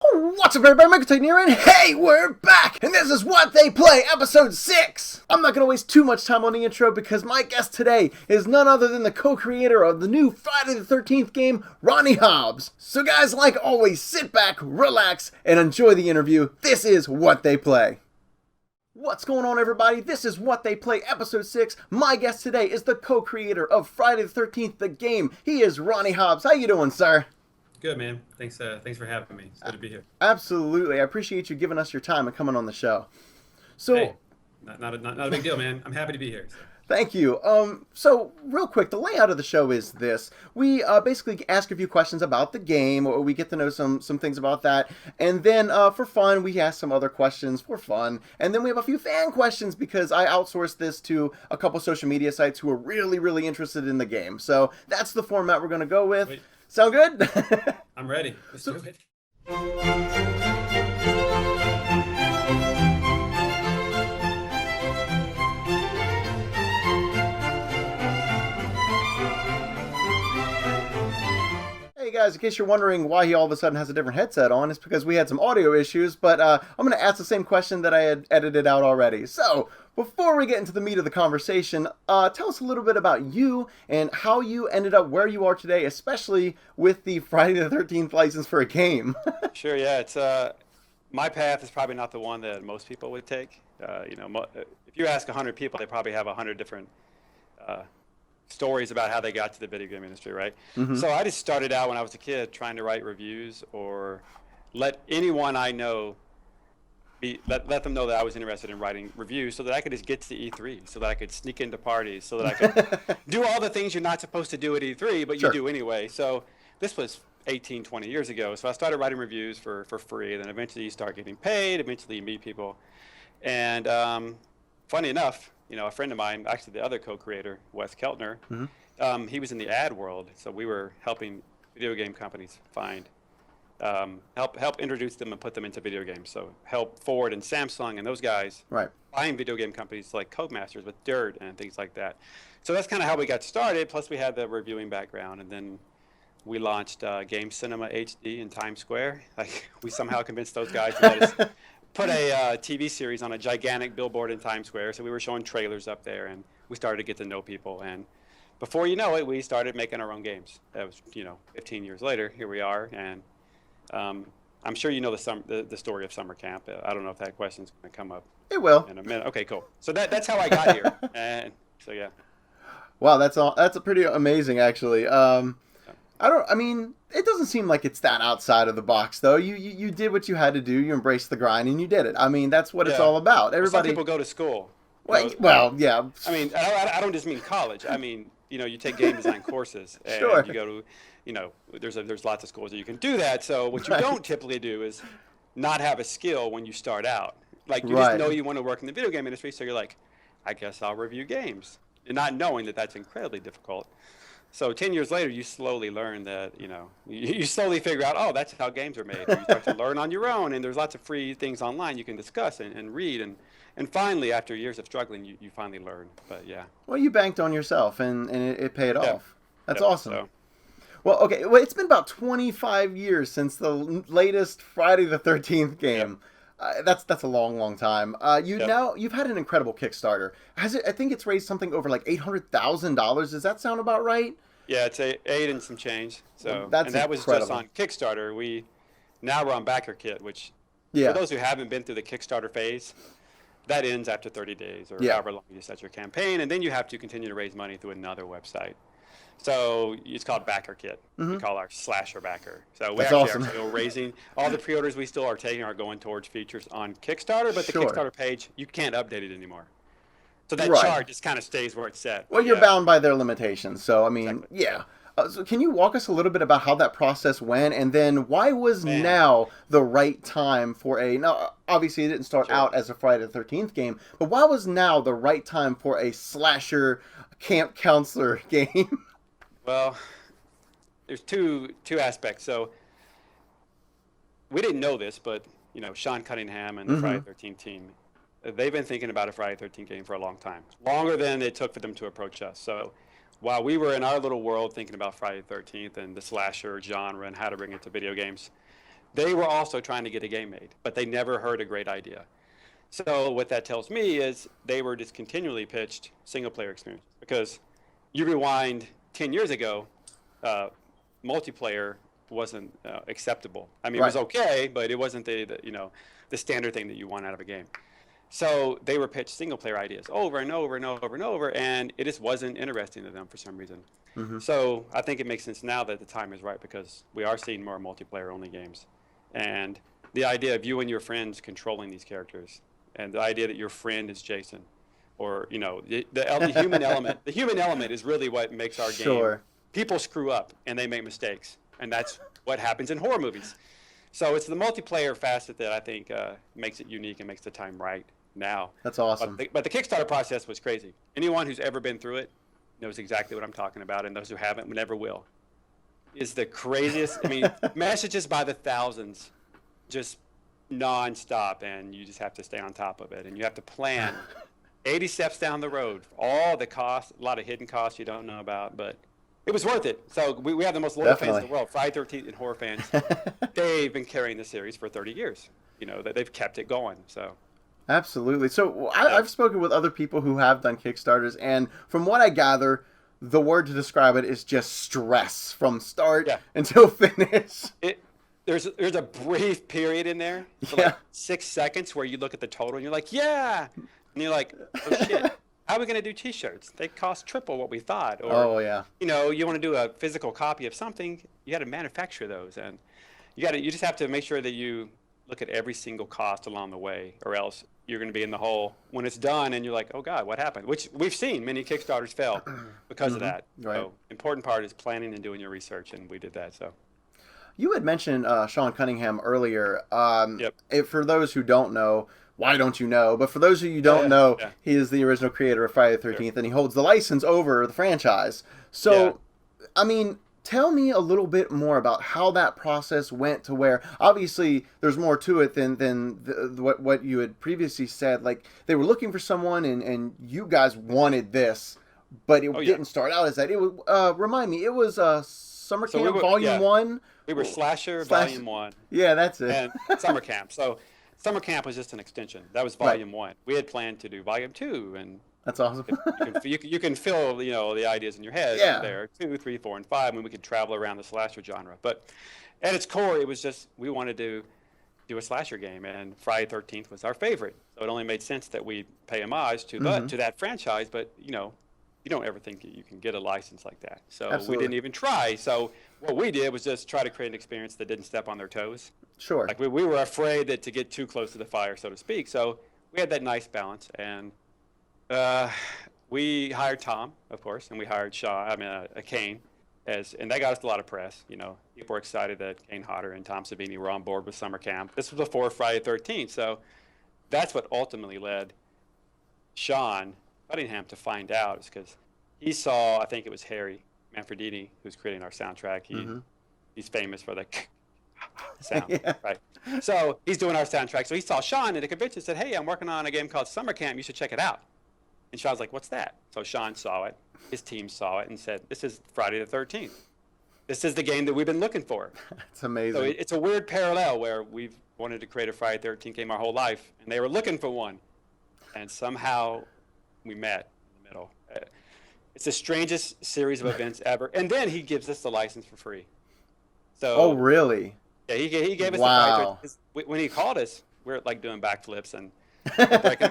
What's up, everybody? Michael Titan here, and hey, we're back! And this is What They Play, Episode 6! I'm not going to waste too much time on the intro because my guest today is none other than the co-creator of the new Friday the 13th game, Ronnie Hobbs. So guys, like always, sit back, relax, and enjoy the interview. This is What They Play. What's going on, everybody? This is What They Play, Episode 6. My guest today is the co-creator of Friday the 13th, the game. He is Ronnie Hobbs. How you doing, sir? Good, man. Thanks for having me. It's good to be here. Absolutely. I appreciate you giving us your time and coming on the show. So, hey, not a big deal, man. I'm happy to be here. So. Thank you. So real quick, the layout of the show is this. We basically ask a few questions about the game, or we get to know some things about that. And then for fun, we ask some other questions for fun. And then we have a few fan questions because I outsourced this to a couple social media sites who are really, really interested in the game. So that's the format we're going to go with. Wait. Sound good? I'm ready. Let's do it. Hey guys, in case you're wondering why he all of a sudden has a different headset on, it's because we had some audio issues, but I'm going to ask the same question that I had edited out already. So, before we get into the meat of the conversation, tell us a little bit about you and how you ended up where you are today, especially with the Friday the 13th license for a game. Sure, yeah. It's my path is probably not the one that most people would take. If you ask 100 people, they probably have 100 different stories about how they got to the video game industry, right? Mm-hmm. So I just started out when I was a kid trying to write reviews or let anyone I know let them know that I was interested in writing reviews so that I could just get to E3, so that I could sneak into parties, so that I could do all the things you're not supposed to do at E3, but Sure. you do anyway. So this was 18, 20 years ago. So I started writing reviews for free, and then eventually you start getting paid, eventually you meet people. And funny enough, a friend of mine, actually the other co-creator, Wes Keltner, Mm-hmm. he was in the ad world, so we were helping video game companies find help introduce them and put them into video games. So help Ford and Samsung and those guys Right. buying video game companies like Codemasters with Dirt and things like that. So that's kind of how we got started. Plus we had the reviewing background, and then we launched Game Cinema HD in Times Square. Like we somehow convinced those guys to let us put a TV series on a gigantic billboard in Times Square. So we were showing trailers up there, and we started to get to know people. And before you know it, we started making our own games. That was 15 years later. Here we are, and I'm sure you know the story of summer camp. I don't know if that question's going to come up. It will. In a minute. Okay, cool. So that's how I got here. And so yeah. Wow, that's pretty amazing, actually. It doesn't seem like it's that outside of the box, though. You did what you had to do. You embraced the grind, and you did it. I mean, that's what it's all about. Well, Some people go to school. Well, yeah. I mean, I don't just mean college. I mean, you take game design courses, and Sure. you go to, there's lots of schools that you can do that. So what you don't typically do is not have a skill when you start out. Like you Right. just know you want to work in the video game industry, so you're like, I guess I'll review games, and not knowing that that's incredibly difficult. So 10 years later, you slowly learn that, you slowly figure out, oh, that's how games are made. You start to learn on your own, and there's lots of free things online you can discuss and read. And finally, after years of struggling, you finally learn. But yeah. Well, you banked on yourself, and it paid off. That's awesome. So. Well, okay. Well, it's been about 25 years since the latest Friday the 13th game. That's a long time. You've had an incredible Kickstarter. I think it's raised something over like $800,000. Does that sound about right? Yeah, it's eight and some change. So That's and that was incredible. just on Kickstarter. Now we're on BackerKit, which Yeah. for those who haven't been through the Kickstarter phase, that ends after 30 days or however long you set your campaign, and then you have to continue to raise money through another website. So it's called BackerKit. Mm-hmm. We call our slasher backer. So we That's actually awesome. are still raising. All the pre-orders we still are taking are going towards features on Kickstarter, but the Sure. Kickstarter page, you can't update it anymore. So that Right. chart just kind of stays where it's set. Well, you're Yeah. bound by their limitations. So, I mean, Exactly. yeah. So can you walk us a little bit about how that process went, and then why was Man. now the right time for now, obviously it didn't start Sure. out as a Friday the 13th game, but why was now the right time for a slasher camp counselor game? Well, there's two aspects. So we didn't know this, but Sean Cunningham and the Mhm. Friday 13 team, they've been thinking about a Friday 13 game for a long time, longer than it took for them to approach us. So while we were in our little world thinking about Friday the 13th and the slasher genre and how to bring it to video games, they were also trying to get a game made, but they never heard a great idea. So what that tells me is they were just continually pitched single-player experiences, because you rewind 10 years ago, multiplayer wasn't acceptable. I mean, Right. it was okay, but it wasn't the standard thing that you want out of a game. So they were pitched single-player ideas over and over and over and over, and it just wasn't interesting to them for some reason. So I think it makes sense now that the time is right, because we are seeing more multiplayer-only games. And the idea of you and your friends controlling these characters, and the idea that your friend is Jason, or the human element. The human element is really what makes our Sure. game. People screw up and they make mistakes, and that's what happens in horror movies. So it's the multiplayer facet that I think makes it unique and makes the time right now. That's awesome. But the Kickstarter process was crazy. Anyone who's ever been through it knows exactly what I'm talking about, and those who haven't never will. Is the craziest. I mean, messages by the thousands, just nonstop, and you just have to stay on top of it, and you have to plan 80 steps down the road, all the costs, a lot of hidden costs you don't know about, but it was worth it. So we have the most loyal fans in the world, Friday 13th and horror fans. They've been carrying the series for 30 years. That they've kept it going. So. Absolutely. So I've spoken with other people who have done Kickstarters, and from what I gather, the word to describe it is just stress from start until finish. There's a brief period in there for like 6 seconds where you look at the total and you're like, yeah, and you're like, oh shit, how are we gonna do T-shirts? They cost triple what we thought. Or, you want to do a physical copy of something, you got to manufacture those, and you just have to make sure that you look at every single cost along the way, or else you're going to be in the hole when it's done and you're like, oh God, what happened? Which we've seen many Kickstarters fail because of that. Right. So important part is planning and doing your research, and we did that. So. You had mentioned Sean Cunningham earlier. Yep. For those who don't know, why don't you know? But for those of you who don't know, he is the original creator of Friday the 13th, and he holds the license over the franchise. So, I mean, tell me a little bit more about how that process went to where, obviously, there's more to it than what you had previously said. Like, they were looking for someone, and you guys wanted this, but it didn't start out as that. It was, remind me, it was Summer Camp Volume 1? We were Slasher Volume 1. Yeah, that's it. And Summer Camp. So Summer Camp was just an extension. That was Volume 1. We had planned to do Volume 2, and that's awesome. you can fill the ideas in your head there. 2, 3, 4, and 5, and we could travel around the slasher genre. But at its core, it was just we wanted to do a slasher game, and Friday the 13th was our favorite. So it only made sense that we pay homage to that franchise. But you don't ever think you can get a license like that. So we didn't even try. So what we did was just try to create an experience that didn't step on their toes. Sure. Like we were afraid to get too close to the fire, so to speak. So we had that nice balance, and we hired Tom, of course, and we hired Kane, and that got us a lot of press. People were excited that Kane Hodder and Tom Savini were on board with Summer Camp. This was before Friday the 13th, so that's what ultimately led Sean Cunningham to find out, is because he saw, I think it was Harry Manfredini, who's creating our soundtrack. He's famous for the sound, right? So he's doing our soundtrack. So he saw Sean at a convention and said, hey, I'm working on a game called Summer Camp. You should check it out. And Sean's like, what's that? So Sean saw it. His team saw it and said, this is Friday the 13th. This is the game that we've been looking for. It's amazing. So it's a weird parallel where we've wanted to create a Friday the 13th game our whole life, and they were looking for one. And somehow we met in the middle. It's the strangest series of events ever. And then he gives us the license for free. So. Oh, really? Yeah, he gave us the prize. When he called us, we were like doing backflips and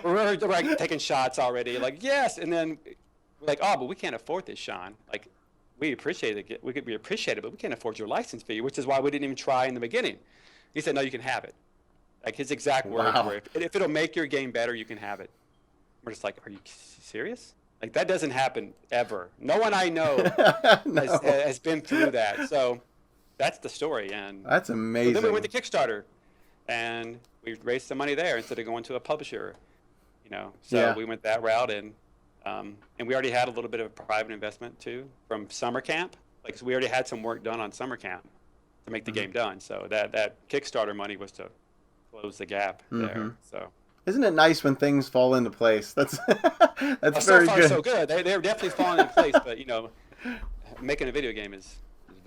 we're like taking shots already. Like, yes. And then we're like, oh, but we can't afford this, Sean. Like, we appreciate it, but we can't afford your license fee, which is why we didn't even try in the beginning. He said, no, you can have it. Like, his exact words were, if it'll make your game better, you can have it. We're just like, are you serious? Like, that doesn't happen ever. No one I know has been through that. So that's the story. And that's amazing. So then we went to Kickstarter, and we raised some money there instead of going to a publisher. So we went that route, and we already had a little bit of private investment too from Summer Camp. Like, so we already had some work done on Summer Camp to make the game done. So that Kickstarter money was to close the gap there. So. Isn't it nice when things fall into place? That's very good. So good. They're definitely falling in place, but making a video game is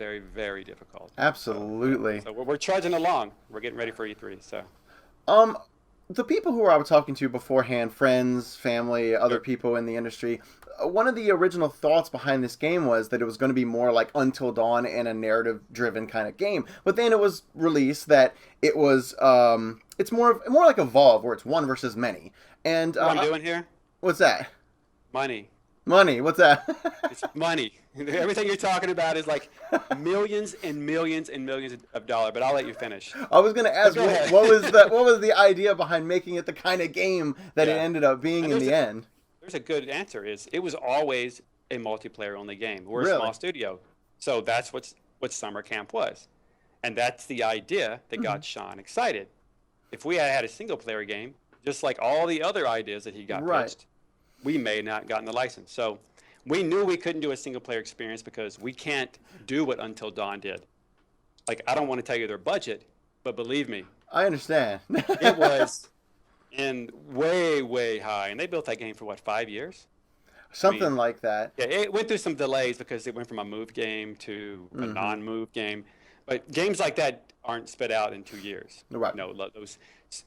very, very difficult. Absolutely. So we're trudging along. We're getting ready for E3. So Um, the people who I was talking to beforehand, friends, family, other Sure. people in the industry, one of the original thoughts behind this game was that it was going to be more like Until Dawn and a narrative-driven kind of game. But then it was released that it was, it's more like Evolve, where it's one versus many. And what I'm doing here, what's that? money. Money. What's that? It's money. Everything you're talking about is like millions and millions and millions of dollars. But I'll let you finish. I was going to ask, Go ahead. what was the idea behind making it the kind of game that it Yeah. ended up being And in the end? There's a good answer. Is it was always a multiplayer only game. We're Really? a small studio, so that's what summer camp was, and that's the idea that got Sean excited. If we had a single player game, just like all the other ideas that he got Right. pitched, we may not gotten the license. So we knew we couldn't do a single player experience because we can't do what Until Dawn did. Like, I don't want to tell you their budget, but believe me, I understand. it was way, way high. And they built that game for what, 5 years? Something like that. Yeah, it went through some delays because it went from a move game to a non-move game. But games like that aren't spit out in 2 years. Right. No, those.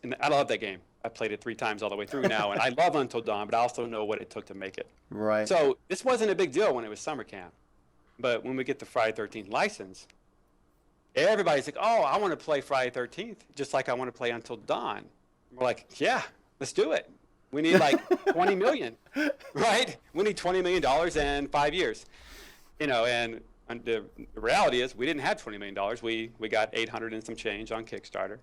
And I love that game. I played it 3 times all the way through now, and I love Until Dawn, but I also know what it took to make it. Right. So this wasn't a big deal when it was summer camp. But when we get the Friday 13th license, everybody's like, oh, I want to play Friday 13th, just like I want to play Until Dawn. We're like, yeah, let's do it. We need like 20 million, right? We need $20 million in 5 years. You know, and the reality is we didn't have $20 million. We got 800 and some change on Kickstarter.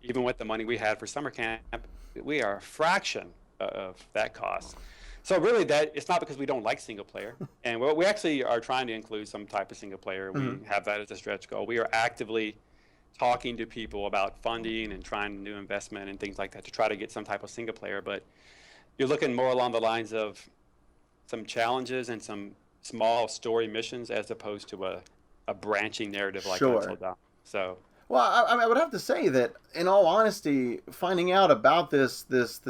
Even with the money we had for summer camp, we are a fraction of that cost. So really, that it's not because we don't like single player, and we actually are trying to include some type of single player. We have that as a stretch goal. We are actively talking to people about funding and trying new investment and things like that to try to get some type of single player. But you're looking more along the lines of some challenges and some small story missions as opposed to a branching narrative like Sure. Until Dawn. So. Well, I would have to say that, in all honesty, finding out about this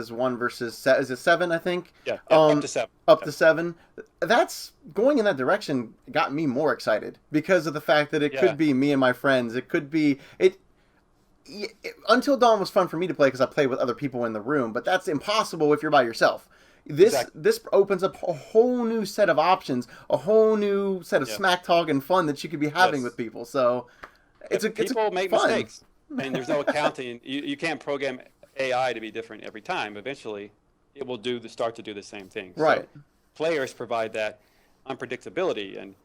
one versus is it 7? I think. Yeah, up to 7. Up to 7. That's going in that direction got me more excited because of the fact that it could be me and my friends. It could be Until Dawn was fun for me to play because I played with other people in the room, but that's impossible if you're by yourself. This opens up a whole new set of options, a whole new set of smack talk and fun that you could be having with people. So. People make fun. mistakes, and there's no accounting. You can't program AI to be different every time. Eventually, it will start to do the same thing. Right. So players provide that unpredictability, and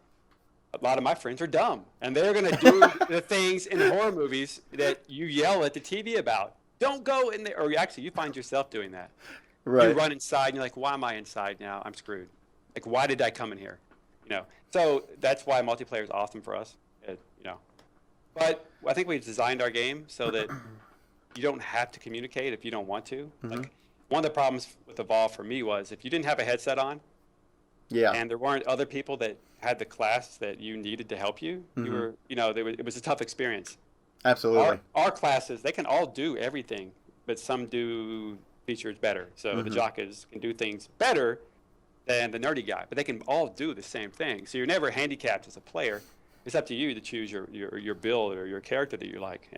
a lot of my friends are dumb, and they're going to do the things in horror movies that you yell at the TV about. Don't go in there, or actually, you find yourself doing that. Right. You run inside, and you're like, "Why am I inside now? I'm screwed. Like, why did I come in here?" You know. So that's why multiplayer is awesome for us. But I think we've designed our game so that you don't have to communicate if you don't want to. Like, one of the problems with Evolve for me was if you didn't have a headset on, and there weren't other people that had the class that you needed to help you, you were, it was a tough experience. Absolutely. Our classes, they can all do everything, but some do features better. So the jockeys can do things better than the nerdy guy, but they can all do the same thing. So you're never handicapped as a player. It's up to you to choose your build or your character that you like.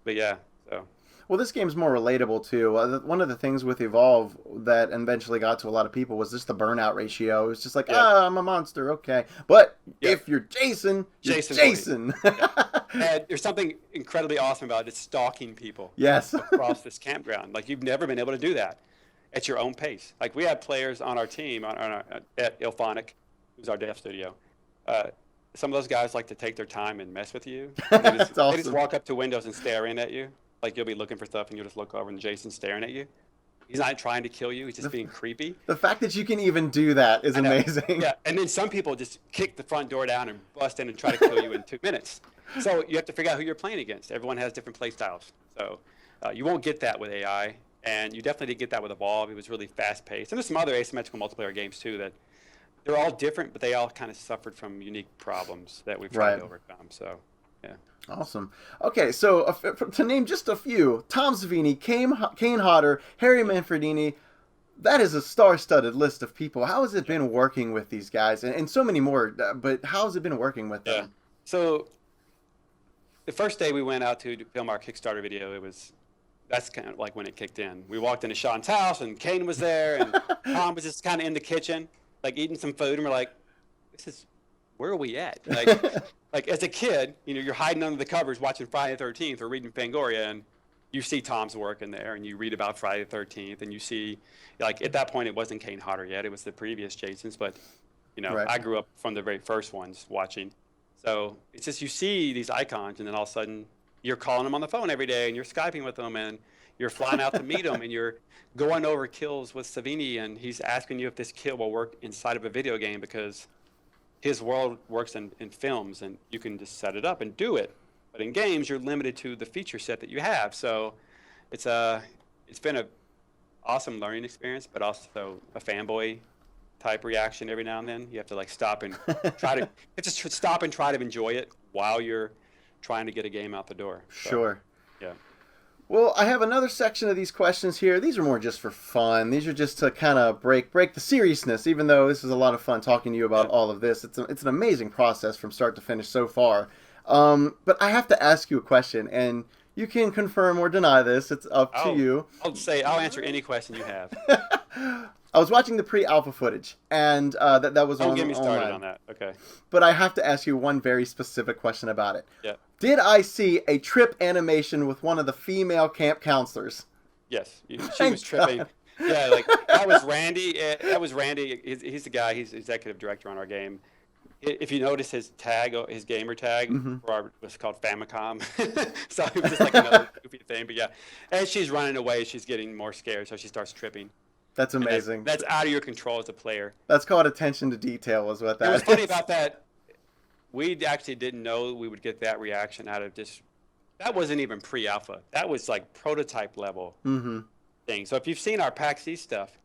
But yeah, so. Well, this game's more relatable too. One of the things with Evolve that eventually got to a lot of people was just the burnout ratio. It was just like, I'm a monster, okay. But if you're Jason, you're Jason. And there's something incredibly awesome about it, stalking people. Yes. Across this campground. Like, you've never been able to do that at your own pace. Like, we have players on our team at Ilphonic, who's our dev studio. Some of those guys like to take their time and mess with you. They just walk up to windows and stare in at you. Like, you'll be looking for stuff and you'll just look over and Jason's staring at you. He's not trying to kill you. He's just being creepy. The fact that you can even do that is amazing. Yeah, and then some people just kick the front door down and bust in and try to kill you in 2 minutes. So you have to figure out who you're playing against. Everyone has different play styles. So you won't get that with AI. And you definitely didn't get that with Evolve. It was really fast-paced. And there's some other asymmetrical multiplayer games, too, that they're all different, but they all kind of suffered from unique problems that we've tried to overcome. So, yeah. Awesome. Okay, so to name just a few, Tom Savini, Kane Hodder, Harry Manfredini, that is a star-studded list of people. How has it been working with these guys? And so many more, but how has it been working with them? So the first day we went out to film our Kickstarter video, that's kind of like when it kicked in. We walked into Sean's house and Kane was there and Tom was just kind of in the kitchen, like eating some food, and we're like, where are we at? Like as a kid, you're hiding under the covers watching Friday the 13th or reading Fangoria, and you see Tom's work in there, and you read about Friday the 13th, and you see, like at that point it wasn't Kane Hodder yet, it was the previous Jasons, but Right. I grew up from the very first ones watching. So it's just you see these icons, and then all of a sudden you're calling them on the phone every day, and you're Skyping with them, and you're flying out to meet them, and you're going over kills with Savini, and he's asking you if this kill will work inside of a video game because his world works in films, and you can just set it up and do it. But in games, you're limited to the feature set that you have. So it's been an awesome learning experience, but also a fanboy type reaction every now and then. You have to like stop and try to enjoy it while you're trying to get a game out the door. So, Sure. yeah. Well, I have another section of these questions here. These are more just for fun. These are just to kind of break the seriousness, even though this is a lot of fun talking to you about all of this. It's an amazing process from start to finish so far. But I have to ask you a question, and you can confirm or deny this. It's up to you. I'll answer any question you have. I was watching the pre-alpha footage, and that was Don't get me started online. on that. Okay. But I have to ask you one very specific question about it. Yeah. Did I see a trip animation with one of the female camp counselors? Yes. She Thank was tripping. God. Yeah, like that was Randy. That was Randy. He's the guy. He's executive director on our game. If you notice his tag, his gamer tag, was called Famicom. So it was just like another goofy thing. But yeah, as she's running away, she's getting more scared, so she starts tripping. That's amazing. That's out of your control as a player. That's called attention to detail, is what that It was is. funny about that. We actually didn't know we would get that reaction out of just. That wasn't even pre-alpha. That was like prototype level thing. So if you've seen our PAX East stuff,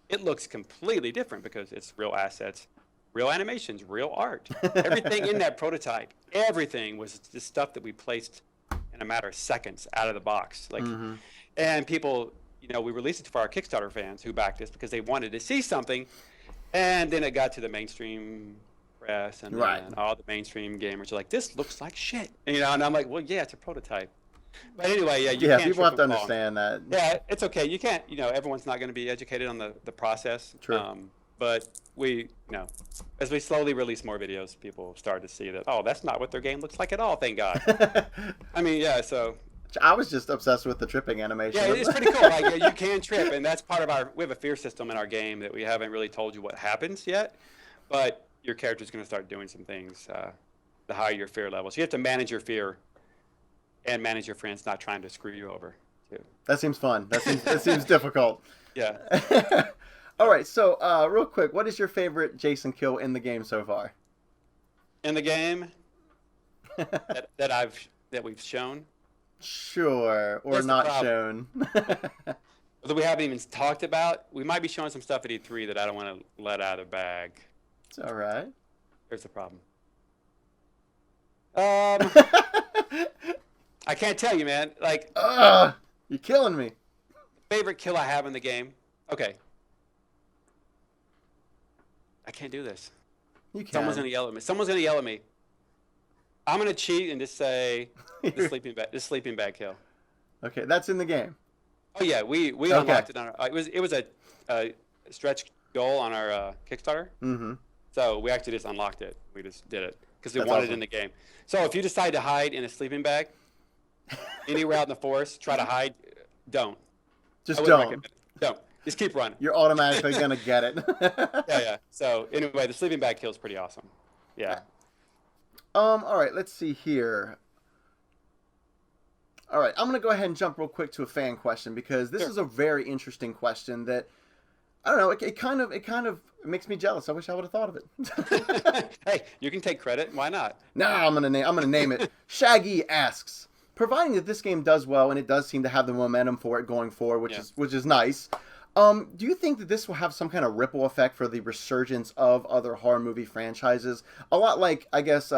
it looks completely different because it's real assets, real animations, real art. Everything in that prototype, everything was the stuff that we placed in a matter of seconds out of the box. Like, and people, we released it for our Kickstarter fans who backed us because they wanted to see something, and then it got to the mainstream press, and then all the mainstream gamers are like, "This looks like shit," and I'm like, "Well, yeah, it's a prototype." But anyway, you can't people have trip to and fall. understand that. Yeah, it's okay. You can't, everyone's not going to be educated on the process. True. But we, as we slowly release more videos, people start to see that, oh, that's not what their game looks like at all, thank God. I mean, yeah, so. I was just obsessed with the tripping animation. Yeah, it's pretty cool. Like, you can trip, and that's part of we have a fear system in our game that we haven't really told you what happens yet. But your character's going to start doing some things the higher your fear level. So you have to manage your fear and manage your friends not trying to screw you over, too. That seems fun. That seems difficult. Yeah. All right, so real quick, what is your favorite Jason kill in the game so far? In the game that we've shown? Sure, or That's the not problem. shown. That we haven't even talked about. We might be showing some stuff at E3 that I don't want to let out of the bag. It's all right. Here's the problem. I can't tell you, man. Like, you're killing me. favorite kill I have in the game. Okay. I can't do this. You can. Someone's gonna yell at me. Someone's gonna yell at me. I'm gonna cheat and just say the sleeping bag kill. Okay, that's in the game. Oh yeah, we unlocked it on our. It was a stretch goal on our Kickstarter. Mm-hmm. So we actually just unlocked it. We just did it because we That's wanted awesome. it in the game. So if you decide to hide in a sleeping bag, anywhere out in the forest, try to hide. Don't. Just I wouldn't don't. recommend it. Don't. Just keep running. You're automatically gonna get it. Yeah. So anyway, the sleeping bag kill is pretty awesome. Yeah. All right, let's see here. All right, I'm gonna go ahead and jump real quick to a fan question because this is a very interesting question that I don't know. It kind of makes me jealous. I wish I would have thought of it. Hey, you can take credit. Why not? Nah, I'm gonna name it. Shaggy asks, providing that this game does well and it does seem to have the momentum for it going forward, which is nice. Do you think that this will have some kind of ripple effect for the resurgence of other horror movie franchises? A lot like, I guess,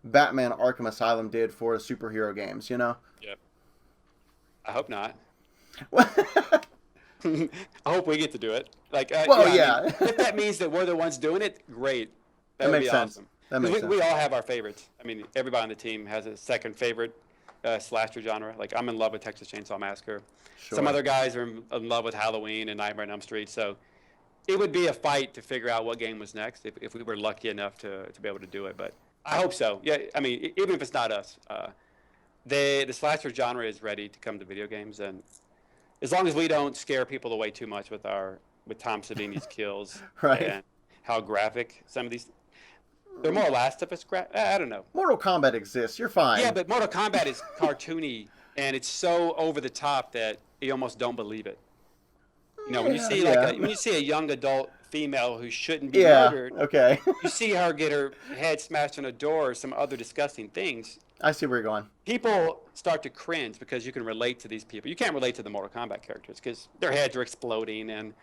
Batman Arkham Asylum did for superhero games, you know? Yep. I hope not. I hope we get to do it. Like, Well, I yeah. mean, if that means that we're the ones doing it, great. That would makes be sense. awesome. That makes sense. We all have our favorites. I mean, everybody on the team has a second favorite slasher genre. Like, I'm in love with Texas Chainsaw Massacre. Sure. Some other guys are in love with Halloween and Nightmare on Elm Street. So it would be a fight to figure out what game was next if we were lucky enough to be able to do it. But I hope so. Yeah, I mean, even if it's not us, the slasher genre is ready to come to video games, and as long as we don't scare people away too much with Tom Savini's kills Right. and how graphic some of these. They're more Last of Us I don't know. Mortal Kombat exists. You're fine. Yeah, but Mortal Kombat is cartoony, and it's so over the top that you almost don't believe it. You know, when you see when you see a young adult female who shouldn't be murdered, okay. you see her get her head smashed on a door or some other disgusting things. I see where you're going. People start to cringe because you can relate to these people. You can't relate to the Mortal Kombat characters because their heads are exploding, and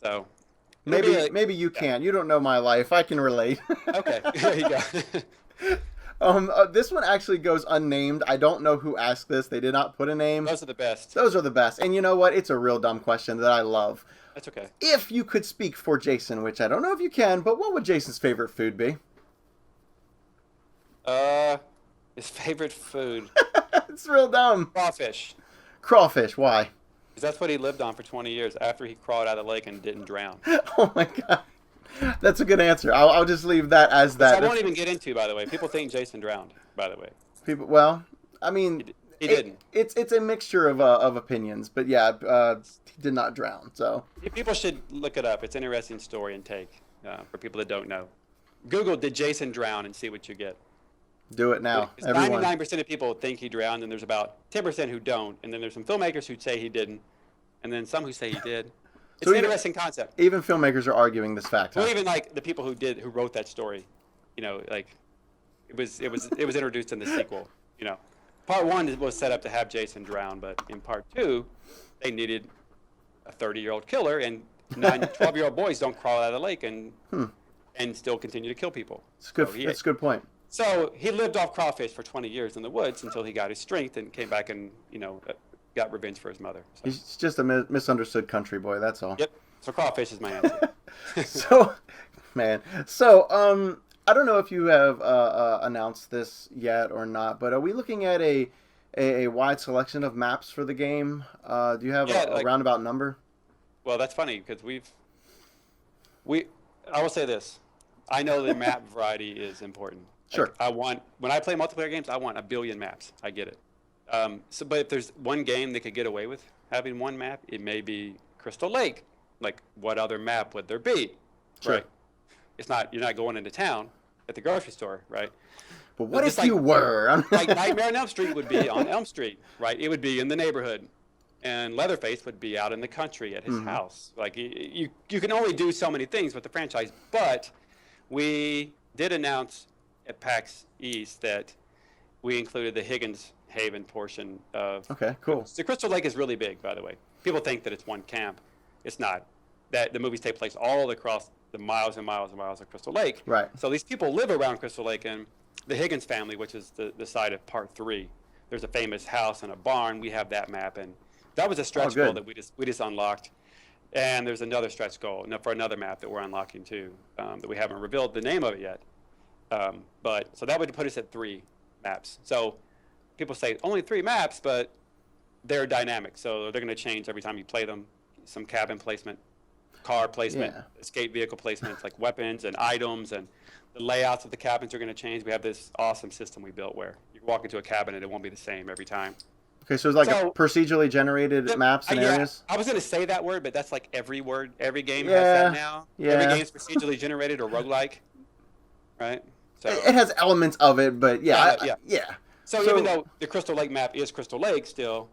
so. Maybe you can. You don't know my life. I can relate. Okay, there you go. This one actually goes unnamed. I don't know who asked this. They did not put a name. Those are the best. Those are the best. And you know what? It's a real dumb question that I love. That's okay. If you could speak for Jason, which I don't know if you can, but what would Jason's favorite food be? His favorite food. It's real dumb. Crawfish. Crawfish. Why? Because that's what he lived on for 20 years after he crawled out of the lake and didn't drown. Oh my god. That's a good answer. I'll just leave that as that. Which I won't even get into, by the way. People think Jason drowned, by the way. People. Well, I mean, he didn't. It's a mixture of opinions, but yeah, he did not drown. So people should look it up. It's an interesting story and take for people that don't know. Google "did Jason drown" and see what you get. Do it now, everyone. 99% of people think he drowned, and there's about 10% who don't, and then there's some filmmakers who say he didn't, and then some who say he did. It's an interesting concept. Even filmmakers are arguing this fact. Well, even like the people who wrote that story, like it was introduced in the sequel. Part 1 was set up to have Jason drown, but in part 2, they needed a 30-year-old killer, and 12-year-old boys don't crawl out of the lake and still continue to kill people. It's good. That's a good point. So he lived off crawfish for 20 years in the woods until he got his strength and came back and got revenge for his mother. So. He's just a misunderstood country boy. That's all. Yep. So crawfish is my answer. I don't know if you have announced this yet or not, but are we looking at a wide selection of maps for the game? Do you have a roundabout number? Well, that's funny because I will say this. I know the map variety is important. Sure. When I play multiplayer games, I want 1 billion maps. I get it. But if there's one game that could get away with having one map, it may be Crystal Lake. Like, what other map would there be? Sure. Right. You're not going into town at the grocery store, right? But what if you were? Like Nightmare on Elm Street would be on Elm Street, right? It would be in the neighborhood. And Leatherface would be out in the country at his house. Like, you can only do so many things with the franchise, but we did announce at PAX East that we included the Higgins Haven portion of. Okay, cool. The Crystal Lake is really big, by the way. People think that it's one camp. It's not. That the movies take place all across the miles and miles and miles of Crystal Lake. Right. So these people live around Crystal Lake, and the Higgins family, which is the site of part 3, there's a famous house and a barn. We have that map, and that was a stretch goal that we just unlocked. And there's another stretch goal for another map that we're unlocking too, that we haven't revealed the name of it yet. So that would put us at 3 maps. So people say only 3 maps, but they're dynamic. So they're going to change every time you play them. Some cabin placement, car placement, escape vehicle placements, like weapons and items, and the layouts of the cabins are going to change. We have this awesome system we built where you walk into a cabin and it won't be the same every time. Okay, so it's like a procedurally generated maps and areas? I was going to say that word, but that's like every word. Every game has that now. Yeah. Every game is procedurally generated or roguelike, right? So it has elements of it, but yeah. So even though the Crystal Lake map is Crystal Lake still,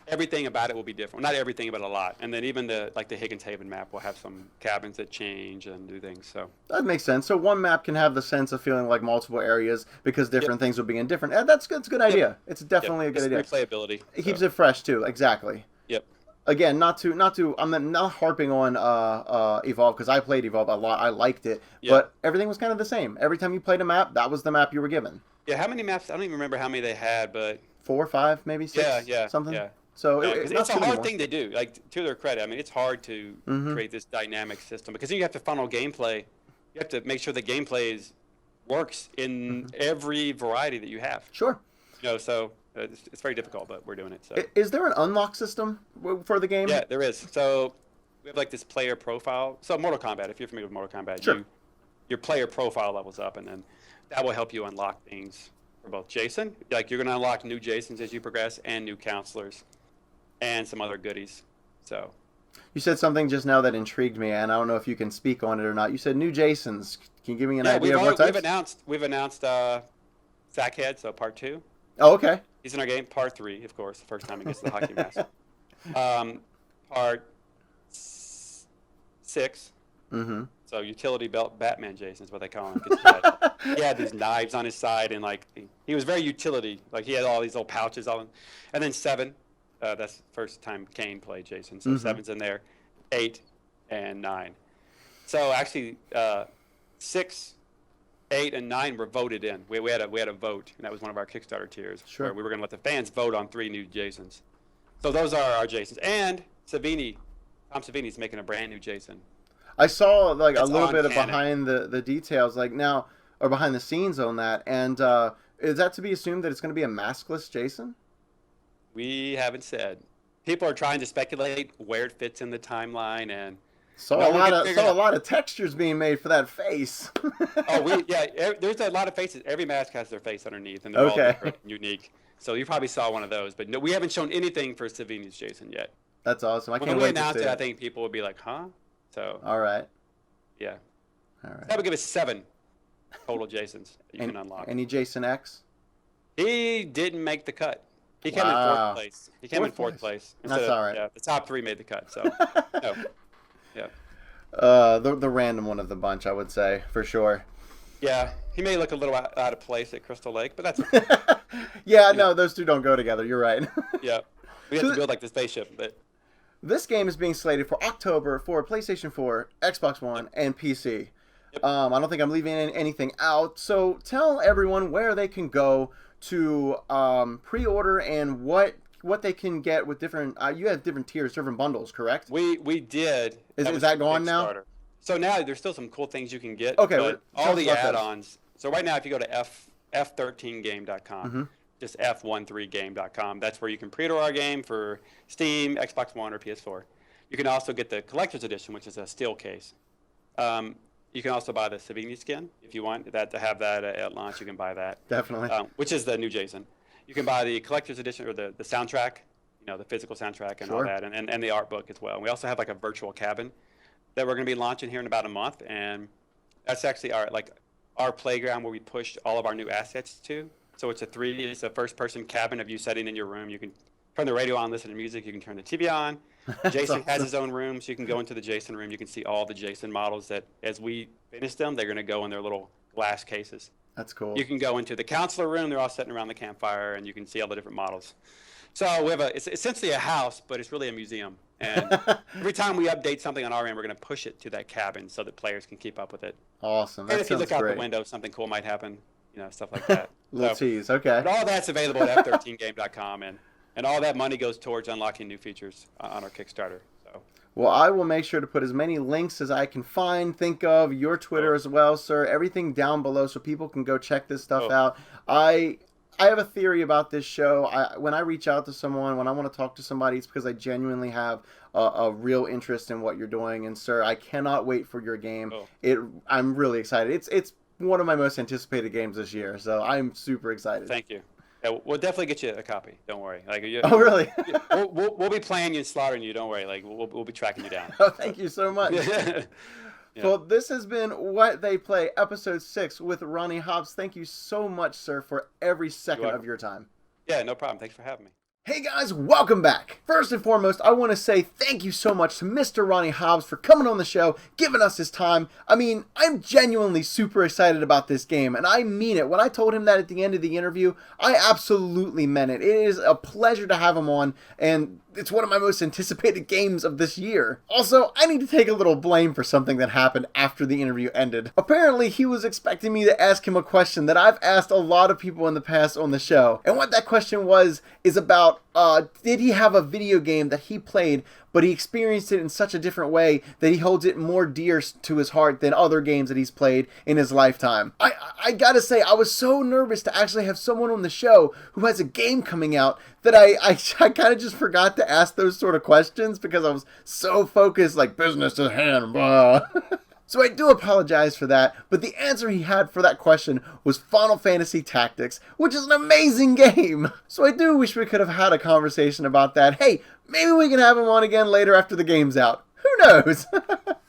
everything about it will be different. Not everything, but a lot. And then even the Higgins Haven map will have some cabins that change and do things. So that makes sense. So one map can have the sense of feeling like multiple areas because different things will be in different. That's good. It's a good idea. It's definitely a good idea. Replayability. It keeps it fresh too. Exactly. Yep. Again, I'm not harping on Evolve because I played Evolve a lot. I liked it, but everything was kind of the same. Every time you played a map, that was the map you were given. Yeah. How many maps? I don't even remember how many they had, but 4, 5, maybe 6. Something. Yeah. So it's a hard thing to do. Like, to their credit, I mean, it's hard to create this dynamic system because then you have to funnel gameplay. You have to make sure the gameplay is works in every variety that you have. Sure. So it's very difficult, but we're doing it. So Is there an unlock system for the game? yeah, there is. So we have like this player profile. So Mortal Kombat, if you're familiar with Mortal Kombat, Sure. Your player profile levels up, and then that will help you unlock things for both Jason. Like you're going to unlock new Jasons as you progress, and new counselors, and some other goodies. So You said something just now that intrigued me, and I don't know if you can speak on it or not. You said new Jasons. Can you give me an idea of what types? We've announced Sackhead, so part 2. Oh, okay. He's in our game. Part 3, of course, the first time he gets the hockey mask. Part 6. Mm-hmm. So utility belt Batman Jason is what they call him. He had these knives on his side, and like he was very utility. Like he had all these little pouches on him. And then 7, that's the first time Kane played Jason. So 7's in there, 8 and 9. So actually 6, 8, and 9 were voted in. We had a vote, and that was one of our Kickstarter tiers. Sure. Where we were going to let the fans vote on 3 new Jasons. So those are our Jasons. And Tom Savini's making a brand new Jason. I saw like It's a little on bit of canon. behind the details, like now, or behind the scenes on that. And is that to be assumed that it's going to be a maskless Jason? We haven't said. People are trying to speculate where it fits in the timeline, and Saw No, a we'll lot get of figured saw a out. lot of textures being made for that face. there's a lot of faces. Every mask has their face underneath, and they're all Okay. different, and unique. So you probably saw one of those, but no, we haven't shown anything for Savini's Jason yet. That's awesome. I When can't we wait to announce see it, I it. think people would be like, "Huh?" So All right. yeah, All right. that would give us 7 total Jasons that you can unlock. Any Jason X? He didn't make the cut. He came in Wow. 4th place. He came in Fourth 4th place. That's Instead of- all right. Yeah, the top 3 made the cut. So no. Yeah. The random one of the bunch, I would say, for sure. Yeah, he may look a little out of place at Crystal Lake, but that's okay. Yeah, no, those two don't go together. You're right. Yeah. We have to build like the spaceship, but This game is being slated for October for PlayStation 4, Xbox One, and PC. Yep. I don't think I'm leaving anything out. So tell everyone where they can go to pre-order and what they can get with different. You have different tiers, different bundles, correct? we did. Is was that through gone now? Kickstarter. So now there's still some cool things you can get. Okay, but tell all us the about those. add-ons. So right now, if you go to f13game.com, Mm-hmm. just f13game.com, that's where you can pre-order our game for Steam, Xbox One, or PS4. You can also get the collector's edition, which is a steel case. You can also buy the Savini skin if you want that to have that at launch. You can buy that, Definitely. which is the new Jason. You can buy the collector's edition or the soundtrack, the physical soundtrack and all Sure. that, and the art book as well. And we also have like a virtual cabin that we're going to be launching here in about a month, and that's actually our playground where we pushed all of our new assets to. So it's it's a first-person cabin of you sitting in your room. You can turn the radio on, listen to music. You can turn the TV on. Jason has his own room, so you can go into the Jason room. You can see all the Jason models that, as we finish them, they're going to go in their little glass cases. That's cool. You can go into the counselor room. They're all sitting around the campfire, and you can see all the different models. So we have it's essentially a house, but it's really a museum. And every time we update something on our end, we're going to push it to that cabin so that players can keep up with it. Awesome. That And if you sounds look out great. the window, something cool might happen, stuff like that. Little So- tease. Okay. But all that's available at f13game.com, and all that money goes towards unlocking new features on our Kickstarter. So Well, I will make sure to put as many links as I can find, think of, your Twitter as well, sir. Everything down below so people can go check this stuff out. I have a theory about this show. When I reach out to someone, when I want to talk to somebody, it's because I genuinely have a real interest in what you're doing. And, sir, I cannot wait for your game. I'm really excited. It's one of my most anticipated games this year, so I'm super excited. thank you. Yeah, we'll definitely get you a copy. Don't worry. Oh, really? We'll be playing you and slaughtering you. Don't worry. We'll be tracking you down. Oh, thank you so much. Yeah. Well, this has been What They Play, Episode 6 with Ronnie Hobbs. Thank you so much, sir, for every second of your time. Yeah, no problem. Thanks for having me. Hey guys, welcome back. First and foremost, I want to say thank you so much to Mr. Ronnie Hobbs for coming on the show, giving us his time. I mean, I'm genuinely super excited about this game, and I mean it. When I told him that at the end of the interview, I absolutely meant it. It is a pleasure to have him on, and it's one of my most anticipated games of this year. Also, I need to take a little blame for something that happened after the interview ended. Apparently, he was expecting me to ask him a question that I've asked a lot of people in the past on the show. And what that question is about, did he have a video game that he played, but he experienced it in such a different way that he holds it more dear to his heart than other games that he's played in his lifetime. I gotta say, I was so nervous to actually have someone on the show who has a game coming out that I kind of just forgot to ask those sort of questions because I was so focused, like, business at hand, blah. So I do apologize for that, but the answer he had for that question was Final Fantasy Tactics, which is an amazing game. So I do wish we could have had a conversation about that. Hey, maybe we can have him on again later after the game's out. Who knows?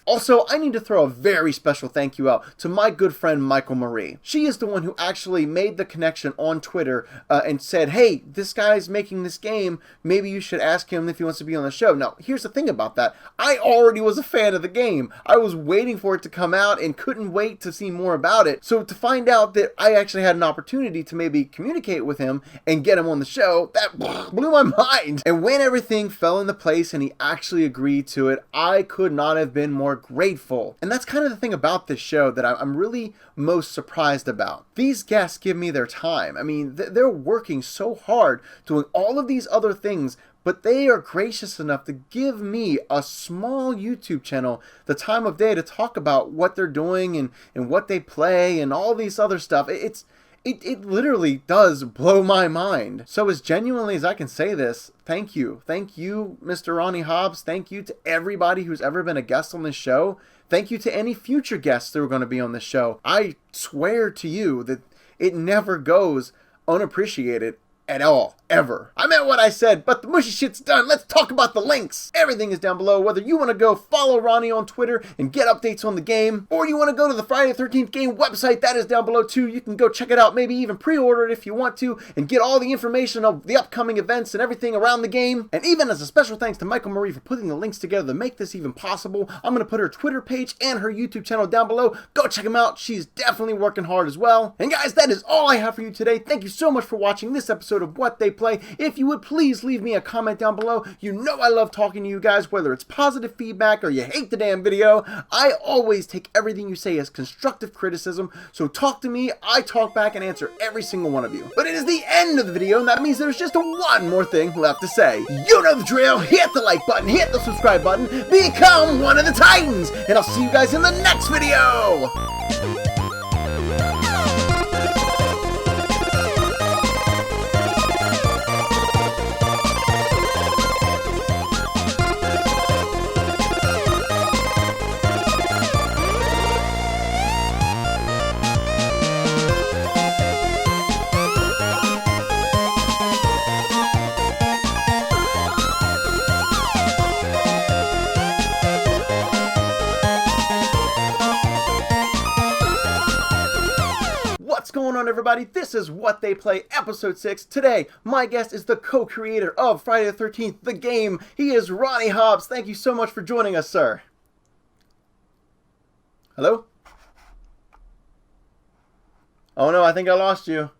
Also, I need to throw a very special thank you out to my good friend Michael Marie. She is the one who actually made the connection on Twitter and said, hey, this guy's making this game. Maybe you should ask him if he wants to be on the show. Now, here's the thing about that. I already was a fan of the game. I was waiting for it to come out and couldn't wait to see more about it. So to find out that I actually had an opportunity to maybe communicate with him and get him on the show, that blew my mind. And when everything fell into place and he actually agreed to it, I could not have been more grateful. And that's kind of the thing about this show that I'm really most surprised about. These guests give me their time. I mean, they're working so hard doing all of these other things, but they are gracious enough to give me a small YouTube channel the time of day to talk about what they're doing and what they play and all these other stuff. It literally does blow my mind. So as genuinely as I can say this, thank you. Thank you, Mr. Ronnie Hobbs. Thank you to everybody who's ever been a guest on this show. Thank you to any future guests that are going to be on this show. I swear to you that it never goes unappreciated at all, ever. I meant what I said, but the mushy shit's done. Let's talk about the links. Everything is down below, whether you want to go follow Ronnie on Twitter and get updates on the game, or you want to go to the Friday the 13th game website, that is down below too. You can go check it out, maybe even pre-order it if you want to, and get all the information of the upcoming events and everything around the game. And even as a special thanks to Michael Marie for putting the links together to make this even possible, I'm going to put her Twitter page and her YouTube channel down below. Go check them out. She's definitely working hard as well. And guys, that is all I have for you today. Thank you so much for watching this episode of What They Play. If you would please leave me a comment down below. You know I love talking to you guys, whether it's positive feedback or you hate the damn video. I always take everything you say as constructive criticism, so talk to me, I talk back and answer every single one of you. But it is the end of the video, and that means there's just one more thing left to say. You know the drill. Hit the like button, hit the subscribe button, become one of the Titans, and I'll see you guys in the next video. What's going on, everybody? This is What They Play, episode 6. Today, my guest is the co-creator of Friday the 13th, the game. He is Ronnie Hobbs. Thank you so much for joining us, sir. Hello? Oh no, I think I lost you.